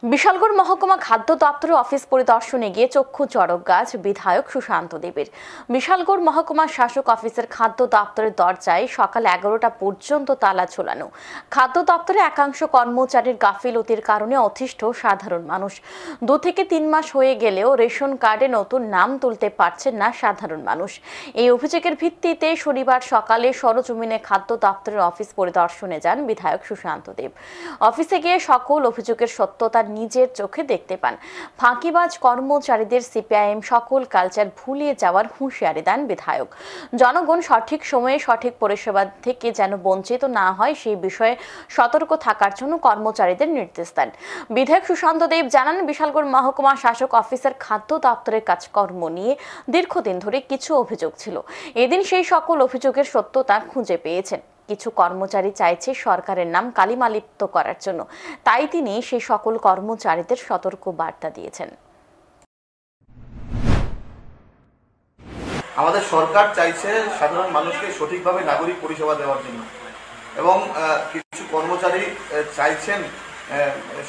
বিশালগড় মহকুমা খাদ্য দপ্তরের অফিস পরিদর্শনে গিয়ে চক্ষু চড়ক গাছ বিধায়ক সুশান্ত দেবের। বিশালগড় মহকুমা শাসক অফিসের খাদ্য দপ্তরের দরজায় সকাল 11টা পর্যন্ত তালা ঝোলানো। খাদ্য দপ্তরে একাংশ কর্মচারীর গাফিলতির কারণে অতিষ্ঠ সাধারণ মানুষ। 2 থেকে 3 মাস হয়ে গেলেও রেশন কার্ডে নতুন নাম তুলতে পারছেন না সাধারণ মানুষ। এই অভিযোগের ভিত্তিতে শনিবার সকালে সরজমিনে খাদ্য দপ্তরের অফিস পরিদর্শনে যান বিধায়ক সুশান্ত দেব। অফিসে গিয়ে সকল অভিযোগের সত্যতা নিজের চোখে দেখতে পান। ফাঁকিবাজ কর্মচারীদের সিপিআইএম সকল কালচার ভুলিয়ে যাওয়ার হুঁশিয়ারি দেন বিধায়ক। জনগণ সঠিক সময়ে সঠিক পরিষেবা থেকে যেন বঞ্চিত না হয় সেই বিষয়ে সতর্ক থাকার জন্য কর্মচারীদের নির্দেশ দেন। বিধায়ক সুশান্ত দেব জানান, বিশালগড় মহকুমা শাসক অফিসের খাদ্য দপ্তরের কাজকর্ম নিয়ে দীর্ঘদিন ধরে কিছু অভিযোগ ছিল। এদিন সেই সকল অভিযোগের সত্যতা খুঁজে পেয়েছেন। কিছু কর্মচারী চাইছে সরকারের নাম কালিমালিপ্ত করার জন্য, তাই তিনি সেই সকল কর্মচারীদের সতর্ক বার্তা দিয়েছেন। আমাদের সরকার চাইছে সাধারণ মানুষকে সঠিকভাবে নাগরিক পরিষেবা দেওয়ার জন্য, এবং কিছু কর্মচারী চাইছেন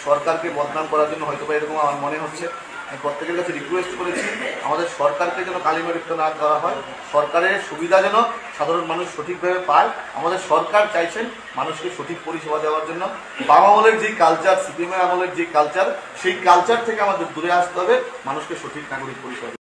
সরকারকে বদনাম করার জন্য, হয়তো এরকম আমার মনে হচ্ছে। প্রত্যেকের কাছে রিকোয়েস্ট করেছি আমাদের সরকারকে যেন কালিমালিপ্ত না করা হয়, সরকারের সুবিধা যেন সাধারণ মানুষ সঠিকভাবে পায়। আমাদের সরকার চাইছেন মানুষকে সঠিক পরিষেবা দেওয়ার জন্য। বাম আমলের যে কালচার, সিপিএম আমলের যে কালচার, সেই কালচার থেকে আমাদের দূরে আসতে হবে, মানুষকে সঠিক নাগরিক পরিষেবা।